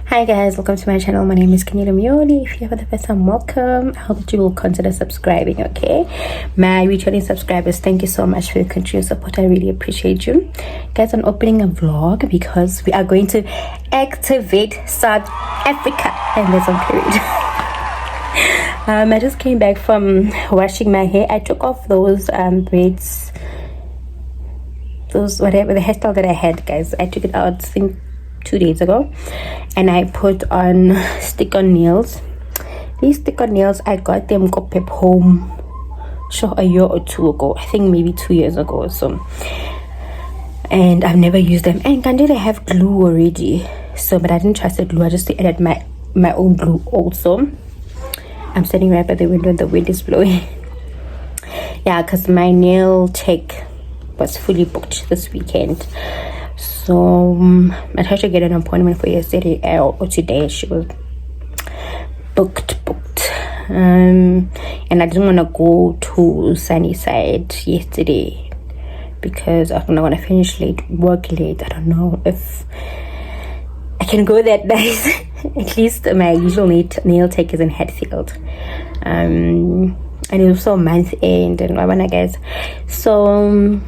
Hi guys, welcome to my channel. My name is Kenyatta Mioli. If you're for the first time, welcome. I hope that you will consider subscribing, okay? My returning subscribers, thank you so much for your continued support. I really appreciate you. Guys, I'm opening a vlog because we are going to activate South Africa. And there's one period. I just came back from washing my hair. I took off those braids, those whatever the hairstyle that I had, guys. I took it out, I think 2 days ago, and I put on stick-on nails. These stick-on nails, I got them go pep home sure a year or two ago, I think maybe 2 years ago or so, and I've never used them. And Kandida have glue already, so but I didn't trust the glue. I just added my own glue also. I'm standing right by the window and the wind is blowing. Yeah, because my nail tech was fully booked this weekend. So I tried to get an appointment for yesterday or today. She was booked. And I didn't want to go to Sunnyside yesterday because I'm not going to finish late, work late. I don't know if I can go that night. At least my usual nail tech is in Hatfield. And it was also month end and whatever, guys. So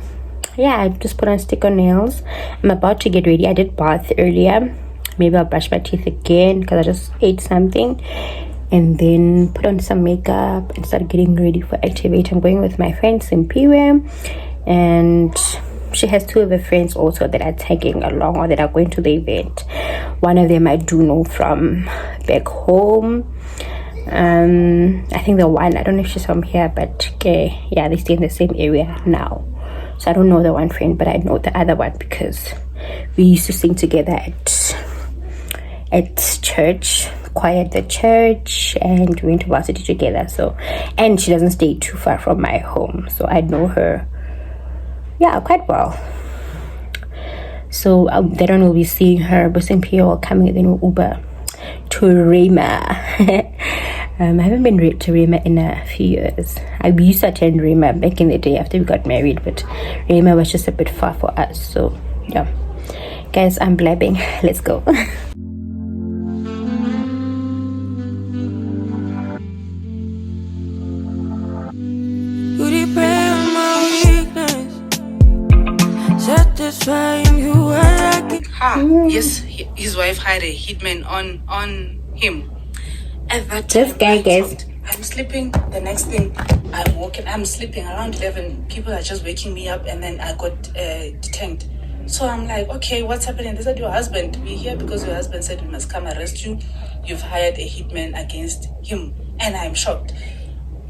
yeah, I just put on stick-on nails. I'm about to get ready. I did bath earlier. Maybe I'll brush my teeth again because I just ate something, and then put on some makeup and start getting ready for Activate. I'm going with my friend Simpiwe, and she has two of her friends also that are tagging along or that are going to the event. One of them I do know from back home. I think the one, I don't know if she's from here, but okay, yeah, they stay in the same area now. So I don't know the one friend, but I know the other one because we used to sing together at church, choir at the church, and we went to varsity together. So, and she doesn't stay too far from my home, so I know her, yeah, quite well. So later on we'll be seeing her, but St. Pierre coming and then we'll Uber to Rema. I haven't been to Rema in a few years. I used to attend Rema back in the day after we got married, but Rema was just a bit far for us. So yeah, guys, I'm blabbing. Let's go. Yes, his wife had a hitman on him. At that time, This guy, guys. I'm sleeping. The next thing, I'm sleeping around 11. People are just waking me up, and then I got detained. So I'm like, okay, what's happening? They said, your husband, we're here because your husband said we must come arrest you. You've hired a hitman against him. And I'm shocked.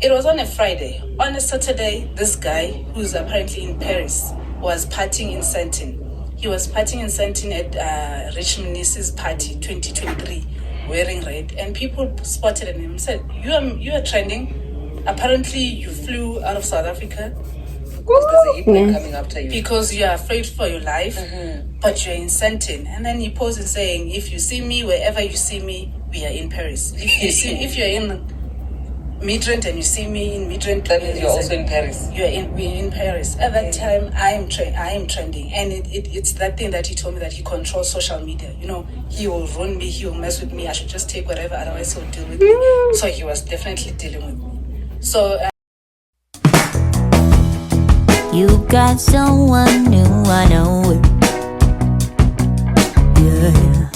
It was on a Friday. On a Saturday, this guy, who's apparently in Paris, was partying in Saint-Denis. He was partying in Saint-Denis at Richmond Niece's party 2023, wearing red, and people spotted him and said, you are trending. Apparently you flew out of South Africa because there's a hitman coming after you, because you are afraid for your life, but you're in Saint-Denis. And then he posted saying, if you see me, wherever you see me, we are in Paris. If you're in Midrand and you see me in Midrand, that means you're also in Paris. We're in Paris. At that time, I am trending, and it's that thing that he told me, that he controls social media. You know, he will ruin me, he will mess with me. I should just take whatever, otherwise he'll deal with me. So he was definitely dealing with me. So you got someone new, I know it. Yeah,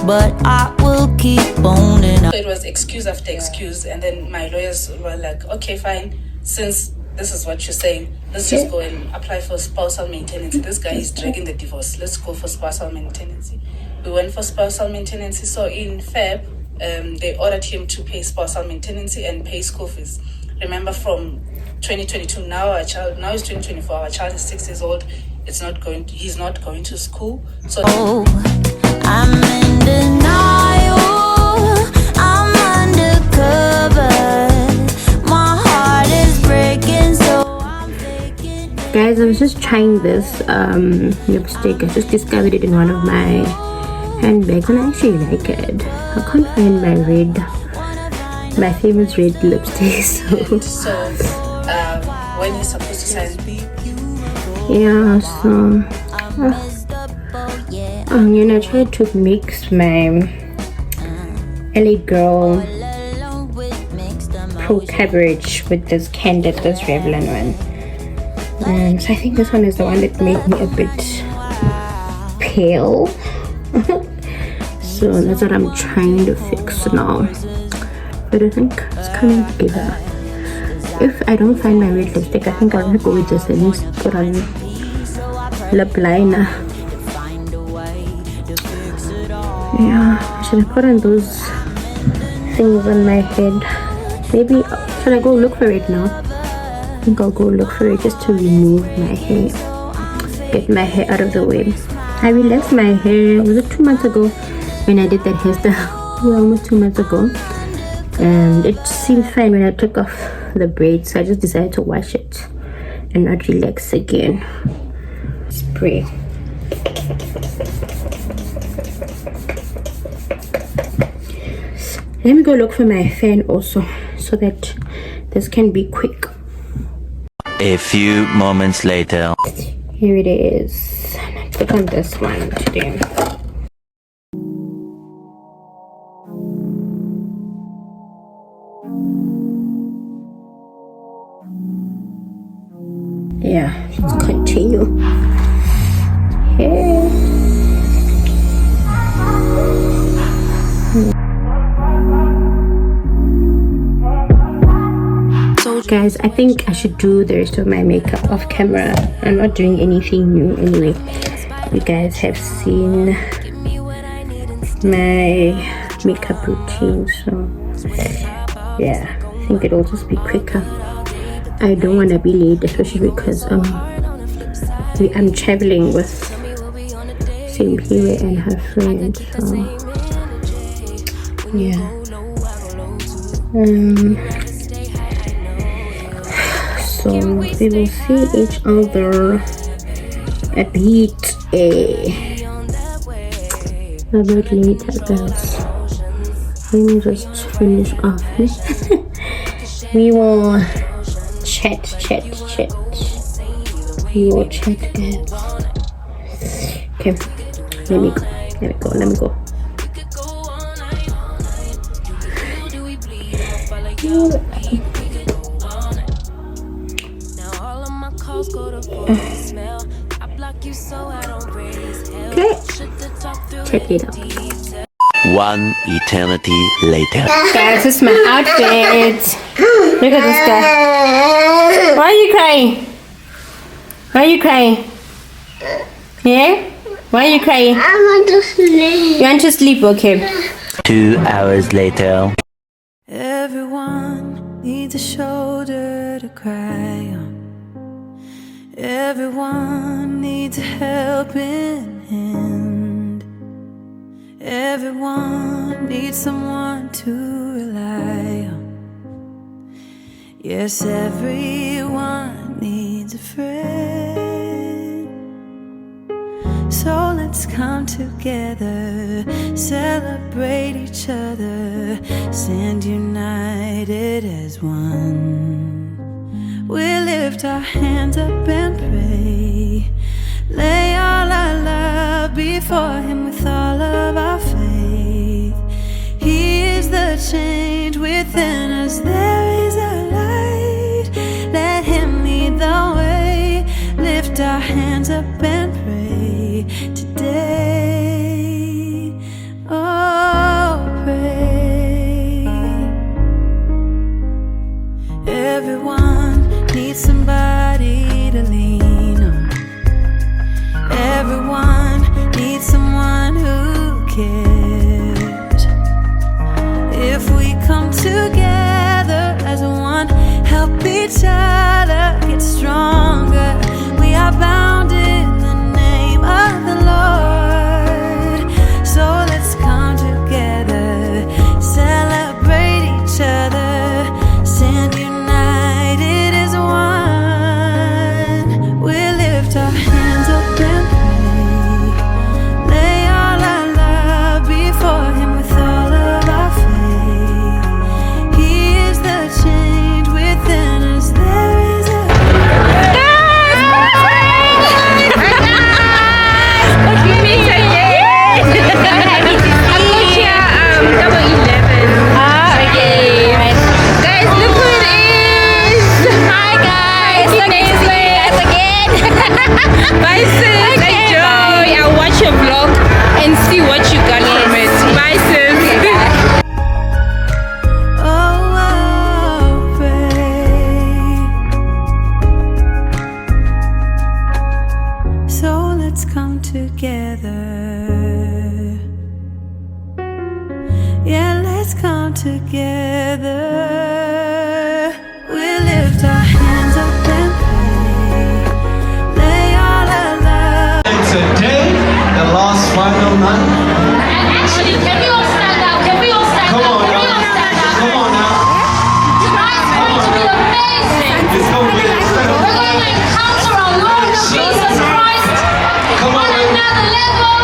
but I will keep owning up. So it was excuse after excuse, and then my lawyers were like, okay, fine, since this is what you're saying, let's just go and apply for spousal maintenance. This guy is dragging the divorce. Let's go for spousal maintenance. We went for spousal maintenance. So in Feb, they ordered him to pay spousal maintenance and pay school fees. Remember, from 2022, now it's 2024, our child is 6 years old. He's not going to school. So I'm in denial, I'm undercover, my heart is breaking, so I'm faking. Guys, I was just trying this lipstick. I just discovered it in one of my handbags and I actually like it. I can't find my famous red lipstick. So when you're supposed to sign, yeah, so I'm gonna try to mix my LA Girl Pro Coverage with this candid, this Revlon one. So I think this one is the one that made me a bit pale. So that's what I'm trying to fix now. But I think it's coming together. If I don't find my red lipstick, I think I'll go with this and put on lip liner. Yeah, I should have put on those things on my head. Maybe should I go look for it now? I think I'll go look for it just to remove my hair, get my hair out of the way. I relaxed my hair, was it 2 months ago when I did that hairstyle? Yeah, almost 2 months ago, and it seemed fine when I took off the braids, so I just decided to wash it and not relax again. Spray. Let me go look for my fan also, so that this can be quick. A few moments later. Here it is. Let's put on this one today. Yeah, let's continue. Here. Guys, I think I should do the rest of my makeup off camera. I'm not doing anything new anyway. You guys have seen my makeup routine, so yeah, I think it'll just be quicker. I don't want to be late, especially because I'm traveling with St. Pierre and her friend, so yeah. So we will see each other a bit later, guys. Let me just finish off. We will chat. We will chat, guys. Okay, let me go. Okay, check it out. One eternity later. Guys, this is my outfit. Look at this guy. Why are you crying? Yeah? Why are you crying? I want to sleep. You want to sleep? Okay. 2 hours later. Everyone needs a shoulder to cry on. Everyone needs a helping hand. Everyone needs someone to rely on. Yes, everyone needs a friend. So let's come together, celebrate each other, stand united as one. We lift our hands up and pray, lay all our love before Him with all of our faith. He is the change within us, there is a light. Let Him lead the way, lift our hands up and pray today. Oh, pray. Everyone needs somebody to lean on. Everyone needs someone who cares. If we come together as one, help each other get stronger, we are bound in the name of the Lord. So let's come together, celebrate each other, stand united as one. We lift our hands up and pray, lay all our love before Him with all of our faith. He is the change within us, there is a let's come together. We lift our hands up and pray. Lay all our love. Today, the last final night. Actually, can we all stand up? Can we all stand Come up? on Can we now. all stand up? Come on now. Tonight's going to be amazing. It's going to be incredible. We're going to encounter our Lord Jesus Christ Come on, on man. another level.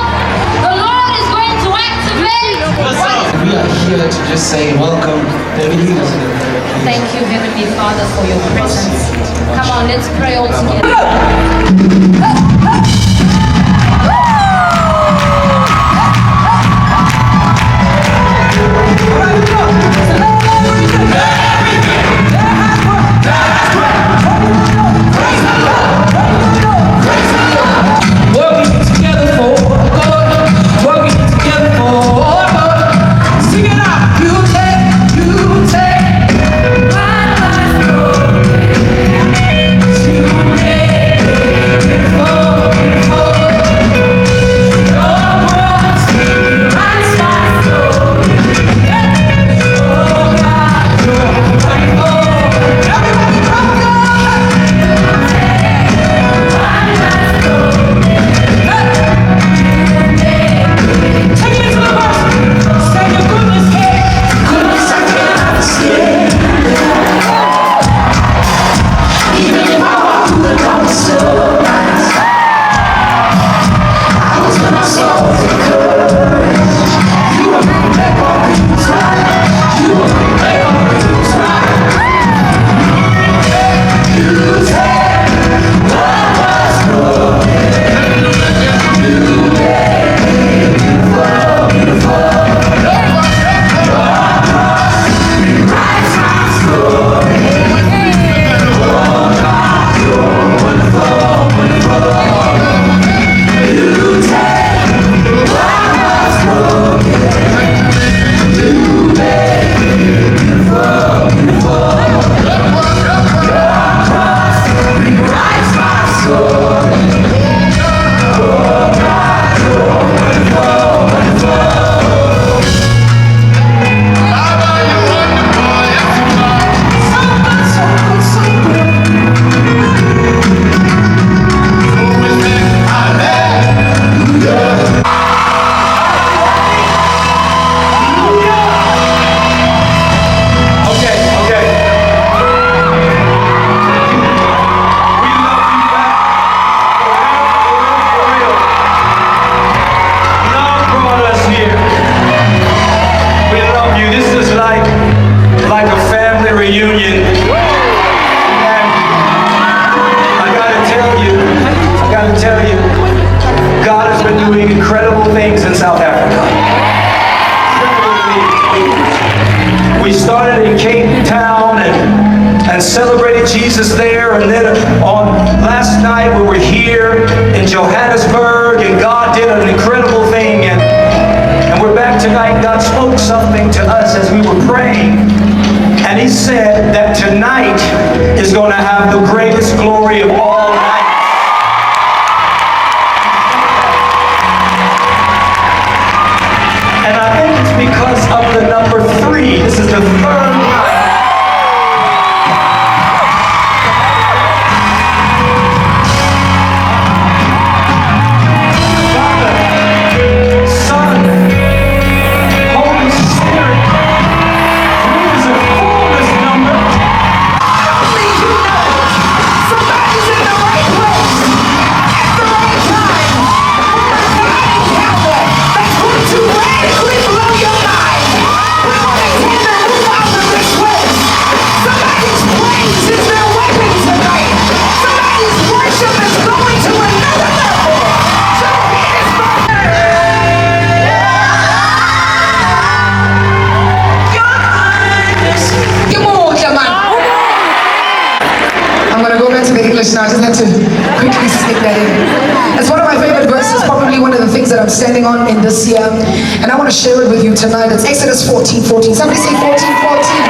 The Lord is going to activate. We are here to just say welcome. Thank you, Heavenly Father, for your presence. Come on, let's pray all together. celebrated Jesus there, and then on last night we were here in Johannesburg, and God did an incredible thing, and we're back tonight. God spoke something to us as we were praying, and He said that tonight is going to have the greatest glory of all nights. And I think it's because of the number 3. This is the third night. Now, I just had to quickly stick that in. It's one of my favorite verses, probably one of the things that I'm standing on in this year, and I want to share it with you tonight. It's Exodus 14:14. Somebody say 14:14.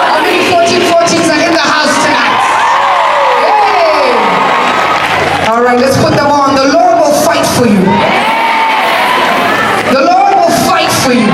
How many 14:14s are in the house tonight? Yay! All right, let's put them on. The Lord will fight for you. The Lord will fight for you.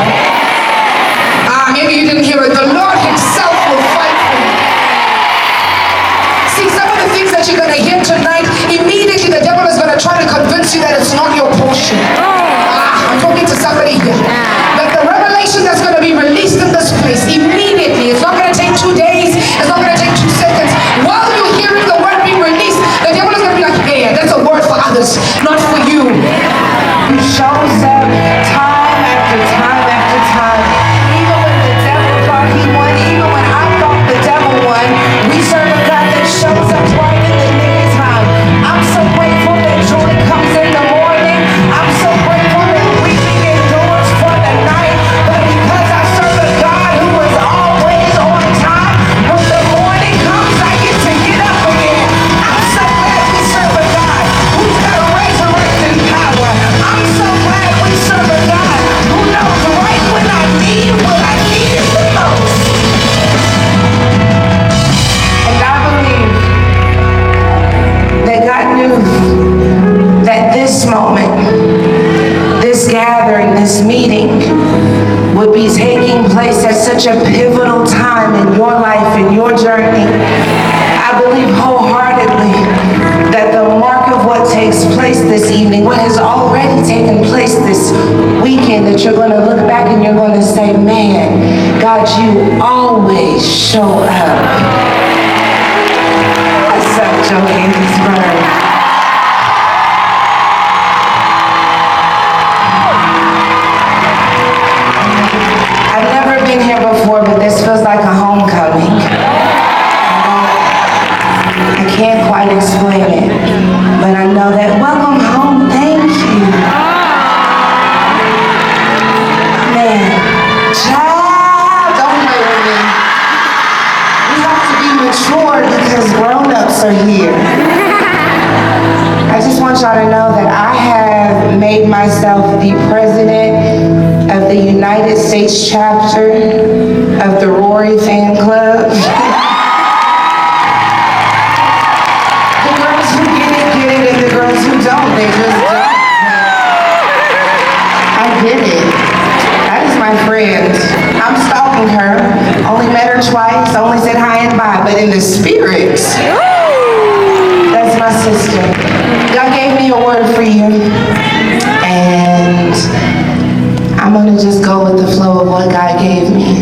such a pivotal time in your life, in your journey. I believe wholeheartedly that the mark of what takes place this evening, what has already taken place this weekend, that you're going to look back and you're going to say, man, God, you always show up. What's up, Johannesburg? I've never been here before, but this feels like a homecoming. I can't quite explain it, but I know that welcome home, thank you. Man, child, don't play with me. We have to be mature because grown-ups are here. I just want y'all to know that I have made myself the president of the United States chapter of the Rory fan club. The girls who get it, and the girls who don't, they just don't. I get it. That is my friend. I'm stalking her. Only met her twice, only said hi and bye, but in the spirit, that's my sister. God gave me a word for you, and I'm gonna just go with the flow of what God gave me.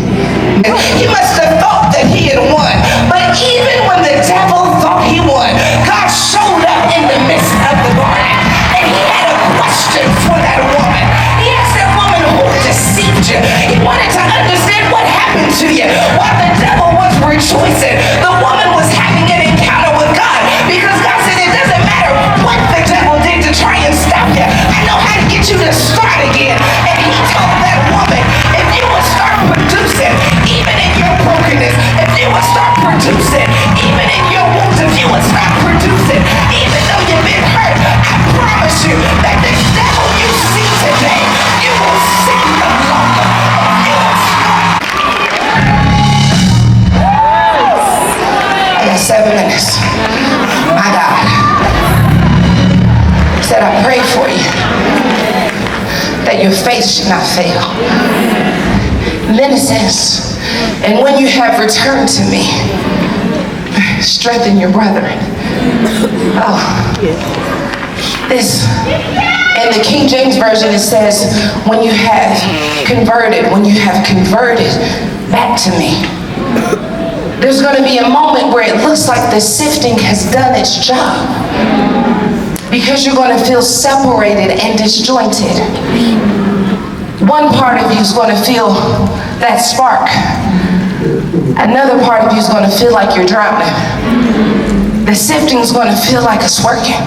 He must have thought that he had won, but even when the devil thought he won, God showed up in the midst of the garden, and he had a question for that woman. He asked that woman who deceived you. He wanted to understand what happened to you. While the devil was rejoicing, the woman was having an encounter with God, because God said it doesn't matter what the devil did to try and stop you. I know how to get you to start again. And he told that woman, if you would start producing, even in your brokenness, if you would start producing, even in your wounds, if you would start producing, even though you've been hurt, I promise you that the devil you see today, you will see no longer. You will start. I got 7 minutes. My God said, I pray for you that your faith should not fail. And then it says, and when you have returned to me, strengthen your brethren. Oh, this, in the King James Version, it says, when you have converted back to me. There's going to be a moment where it looks like the sifting has done its job, because you're going to feel separated and disjointed. One part of you is going to feel that spark. Another part of you is going to feel like you're drowning. The sifting is going to feel like it's working.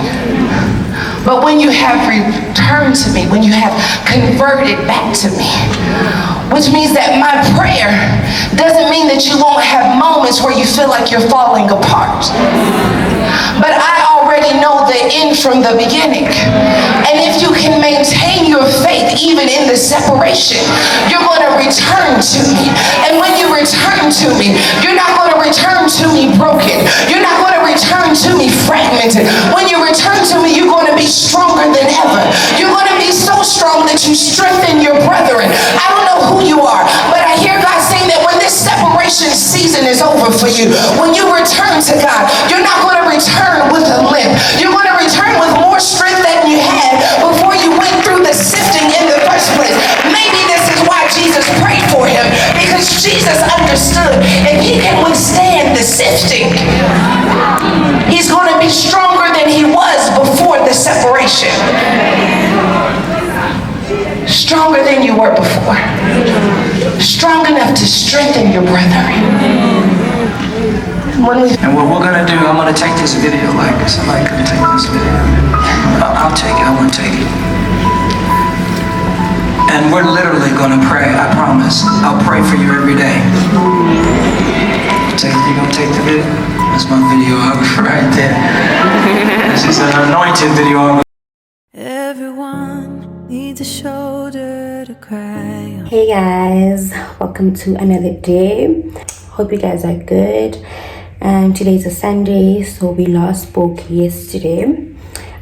But when you have returned to me, when you have converted back to me, which means that my prayer doesn't mean that you won't have moments where you feel like you're falling apart. But I already know the end from the beginning. And if you can maintain your faith even in the separation, you're going to return to me. And when you return to me, you're not going to return to me broken. You're not going to return to me fragmented. When you return to me, you're going to be stronger than ever. You're going to be so strong that you strengthen your brethren. I don't know who you are, but I hear God saying that when this separation season is over for you, when you return to God, you're not going to return with a limp. You're going to return with more strength than you had before you went through the sifting in the first place. Maybe this is why Jesus prayed for him, because Jesus understood if he can withstand the sifting, he's going to be stronger than he was before the separation. Stronger than you were before. Strong enough to strengthen your brethren. And what we're going to do, I'm going to take this video like this. Somebody could take this video. I'll take it. I want to take it. And we're literally going to pray. I promise. I'll pray for you every day. You going to take the video? That's my videographer right there. This is an anointed videographer. Everyone needs a shoulder to cry on. Hey guys, welcome to another day. Hope you guys are good. Today's a Sunday, so we last spoke yesterday.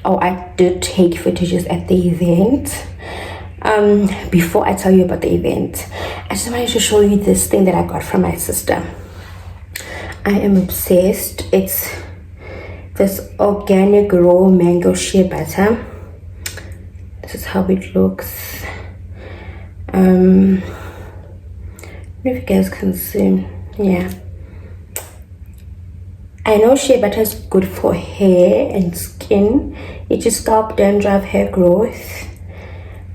Oh, I did take footages at the event. Before I tell you about the event, I just wanted to show you this thing that I got from my sister. I am obsessed. It's this organic raw mango shea butter. This is how it looks. I don't know if you guys can see. Yeah, I know shea butter is good for hair and skin. It's just scalp, dandruff, hair growth,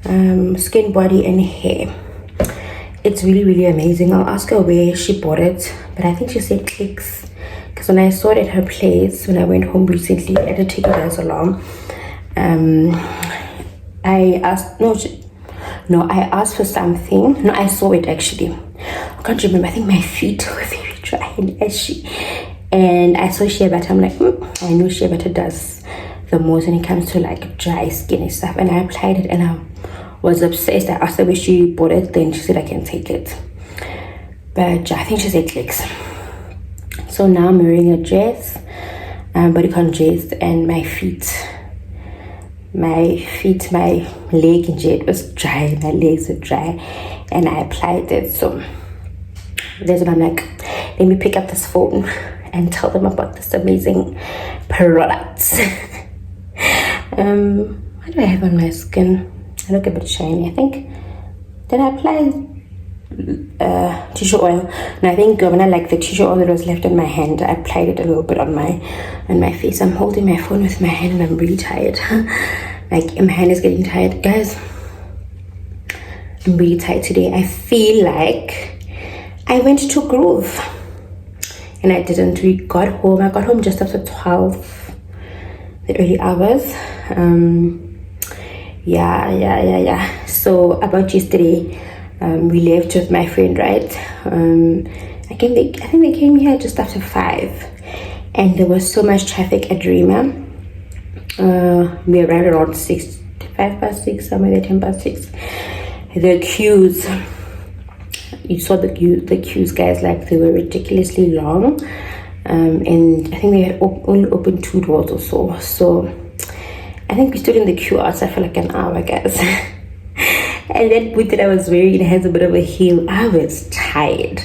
skin, body, and hair. It's really, really amazing. I'll ask her where she bought it, but I think she said Clicks, because when I saw it at her place when I went home recently, I did take you guys along. I asked I asked for something. No, I saw it actually. I can't remember. I think my feet were very dry and ashy, and I saw shea butter. I'm like, I know shea butter does the most when it comes to like dry skin and stuff, and I applied it and I was obsessed. I asked her where she bought it, then she said I can take it, but I think she said Clicks. So now I'm wearing a dress, bodycon dress, and my leg and jet was dry, my legs were dry, and I applied it. So that's when I'm like, let me pick up this phone and tell them about this amazing product. What do I have on my skin? I look a bit shiny, I think. Did I apply tissue oil? No, I think when I like the tissue oil that was left on my hand, I applied it a little bit on my face. I'm holding my phone with my hand and I'm really tired. Like my hand is getting tired, guys. I'm really tired today. I feel like I went to Grwm and I didn't. I got home just after 12, the early hours. Yeah. So about yesterday, we left with my friend, right? I think they came here just after 5, and there was so much traffic at Grwm. We arrived around 5:06, somewhere there, 10:06. The queues, you saw the queues, guys, like they were ridiculously long, and I think they had only opened 2 doors or so. So I think we stood in the queue outside for like an hour, guys. And that boot that I was wearing, it has a bit of a heel. I was tired,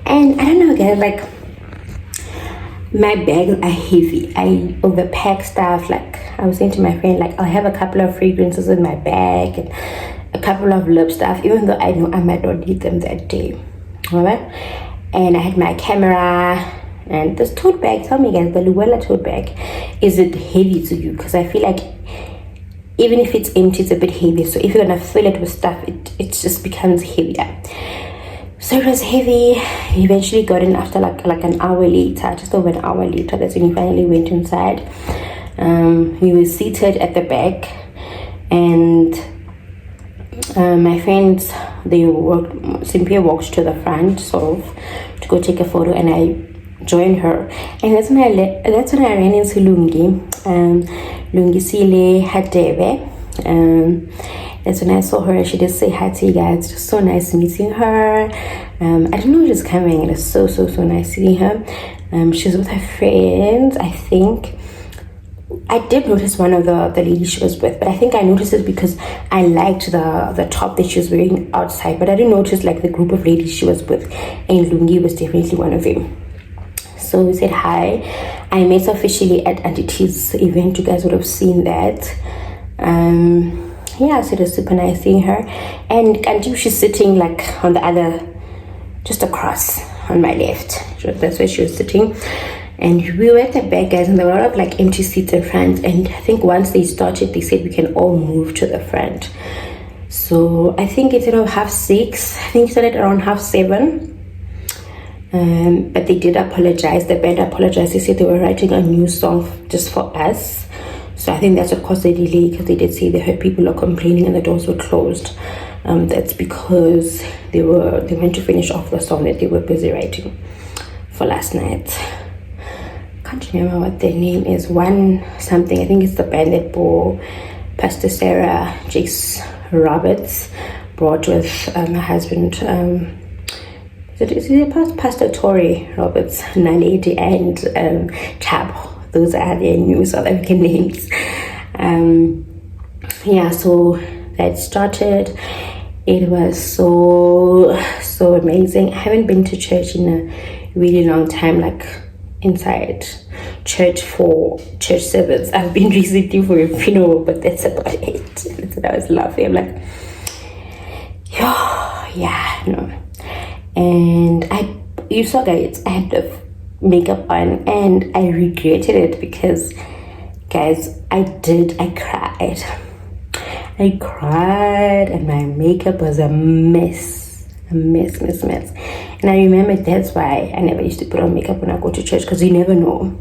and I don't know, guys, like my bags are heavy. I overpack stuff. Like I was saying to my friend, like I'll have a couple of fragrances in my bag and a couple of lip stuff, even though I know I might not need them that day. Alright, and I had my camera and this tote bag. Tell me, guys, the Luella tote bag, is it heavy to you? Because I feel like even if it's empty, it's a bit heavy. So if you're gonna fill it with stuff, it just becomes heavier. So it was heavy. We eventually got in after like an hour later, just over an hour later. That's when we finally went inside. We were seated at the back, and my friends, Cynthia walked to the front sort of to go take a photo, and I joined her. And that's when I ran into Lungi Sile Hadebe. That's when I saw her. She did say hi to you guys. Just so nice meeting her. I didn't know she was coming. It was so nice seeing her. She's with her friends, I think. I did notice one of the ladies she was with, but I think I noticed it because I liked the top that she was wearing outside, but I didn't notice like the group of ladies she was with, and Lungi was definitely one of them. So we said hi. I met her officially at Auntie T's event. You guys would have seen that. Yeah, so it was super nice seeing her. And Auntie, she's sitting like on the other, just across on my left. That's where she was sitting. And we were at the back, guys, and there were a lot of like empty seats in front. And I think once they started, they said we can all move to the front. So I think instead of 6:30, I think it started around 7:30. But they did apologize. The band apologized. They said they were writing a new song just for us. So I think that's what caused the delay, because they did say they heard people are complaining and the doors were closed. That's because they went to finish off the song that they were busy writing for last night. Can't remember what their name is. One something. I think it's the band that bore Pastor Sarah Jace Roberts brought with her husband. Is it Pastor Tori Roberts, Naledi, and Chab? Those are their new South African names. Yeah, so that started. It was so amazing. I haven't been to church in a really long time, like inside church for church service. I've been recently for a funeral, but that's about it. That's what I was laughing. I'm like, yeah, no. And you saw, guys, I had the makeup on and I regretted it because, guys, I cried and my makeup was a mess. And I remember that's why I never used to put on makeup when I go to church, because you never know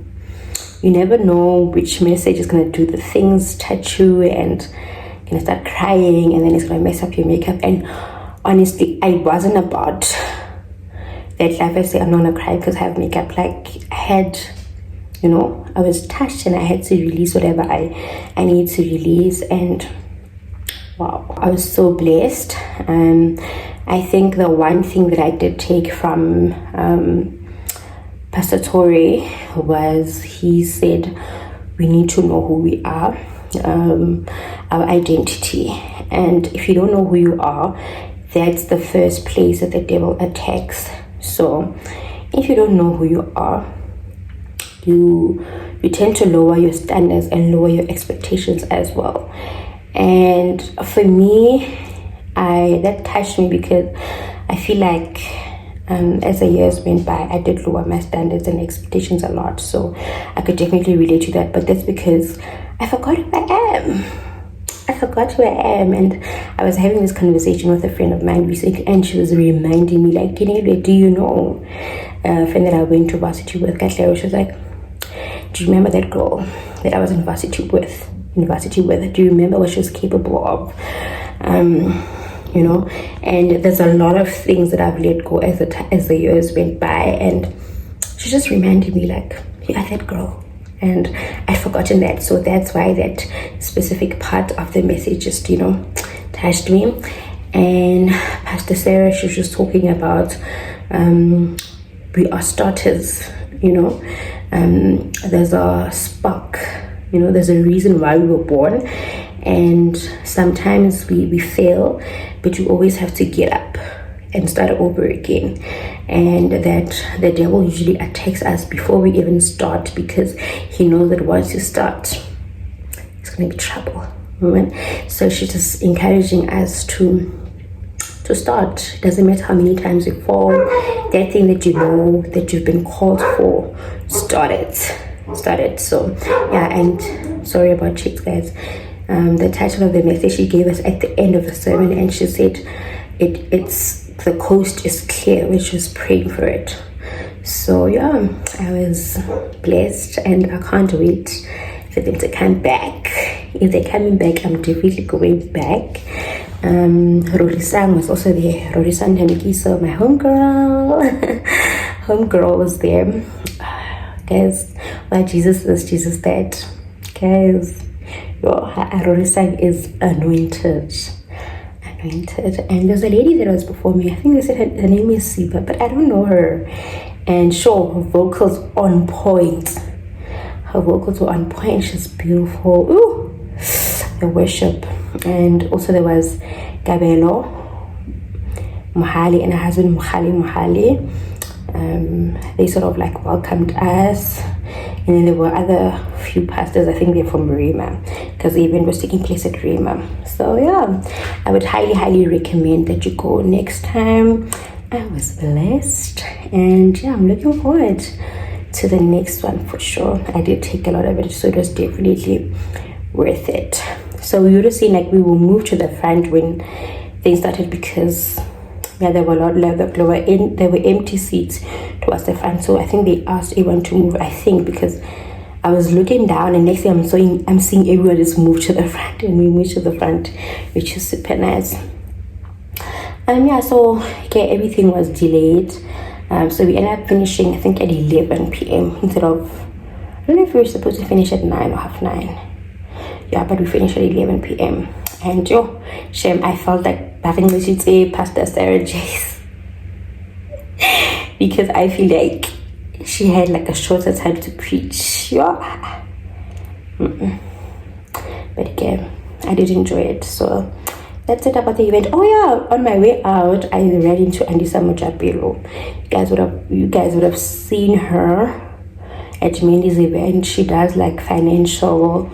which message is going to do the things, touch you, and you're going to start crying, and then it's going to mess up your makeup. And honestly, I wasn't about that life. I say I'm not going to cry because I have makeup. Like, I had, I was touched and I had to release whatever I need to release. And wow, I was so blessed. I think the one thing that I did take from Pastor Torre was, he said we need to know who we are, our identity. And if you don't know who you are, that's the first place that the devil attacks. So if you don't know who you are, you tend to lower your standards and lower your expectations as well. And for me, that touched me because I feel like as the years went by, I did lower my standards and expectations a lot. So I could definitely relate to that. But that's because I forgot who I am. And I was having this conversation with a friend of mine recently, and she was reminding me, like, do you know a friend that I went to varsity with, Katlero? She was like, do you remember that girl that I was in varsity with? Do you remember what she was capable of? And there's a lot of things that I've let go as the years went by, and she just reminded me, like, you are that girl. And I'd forgotten that. So that's why that specific part of the message just, touched me. And Pastor Sarah, she was just talking about we are starters, there's a spark, there's a reason why we were born. And sometimes we fail, but you always have to get up and start over again. And that the devil usually attacks us before we even start, because he knows that once you start, it's going to be trouble. Right? So she's just encouraging us to start. It doesn't matter how many times you fall. That thing that you know that you've been called for, start it. So yeah, and sorry about chicks, guys. The title of the message she gave us at the end of the sermon, and she said it's the coast is clear. We're just praying for it. So yeah, I was blessed, and I can't wait for them to come back. If they're coming back, I'm definitely going back. Rorisang was also there. Rorisang Hamikiso, my homegirl was there. Guys, why Jesus this, Jesus that. Guys, Rorisang is anointed. And there's a lady that was before me. I think they said her name is Siba, but I don't know her. And sure, her vocals on point. She's beautiful. Ooh, the worship. And also there was Gabelo Mohali and her husband Mohali. They sort of like welcomed us. And then there were other few pastors, I think they're from Grwm, because the event was taking place at Grwm. So yeah, I would highly recommend that you go next time. I was blessed, and yeah, I'm looking forward to the next one for sure. I did take a lot of it, so it was definitely worth it. So we would have seen, like, we will move to the front when things started, because yeah, there were there were empty seats towards the front. So I think they asked everyone to move, I think, because I was looking down, and next thing I'm seeing everyone just move to the front, and we moved to the front, which is super nice. Yeah, so okay, everything was delayed. So we ended up finishing, I think, at 11 p.m. instead of, I don't know if we were supposed to finish at 9 or half 9. Yeah, but we finished at 11 p.m. And shame, I felt like having to say Pastor Sarah Jace, because I feel like she had like a shorter time to preach. But again, I did enjoy it. So that's it about the event. Oh yeah, on my way out, I ran into Andisa Mujapelo. You guys would have seen her at Mandy's event. She does like financial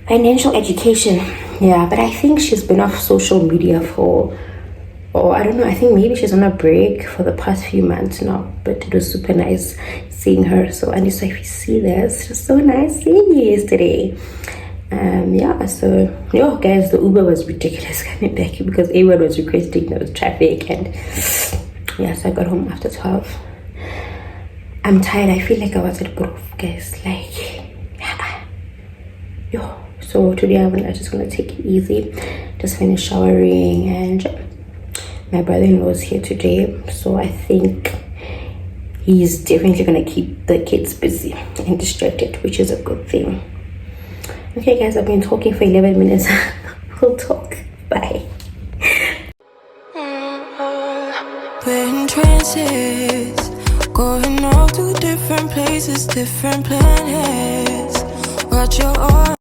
education. Yeah, but I think she's been off social media I don't know, I think maybe she's on a break for the past few months now, but it was super nice seeing her. So Andisa, if you see this, it was so nice seeing you yesterday. Yeah, so guys, the Uber was ridiculous coming back because everyone was requesting, there was traffic, and yeah, so I got home after 12. I'm tired. I feel like I was at Grwm, guys, like so today I'm just gonna take it easy, just finish showering, and my brother-in-law is here today, so I think he's definitely gonna keep the kids busy and distracted, which is a good thing. Okay guys, I've been talking for 11 minutes. We'll talk. Bye. We're in trances, going off to different places, different planets. Watch your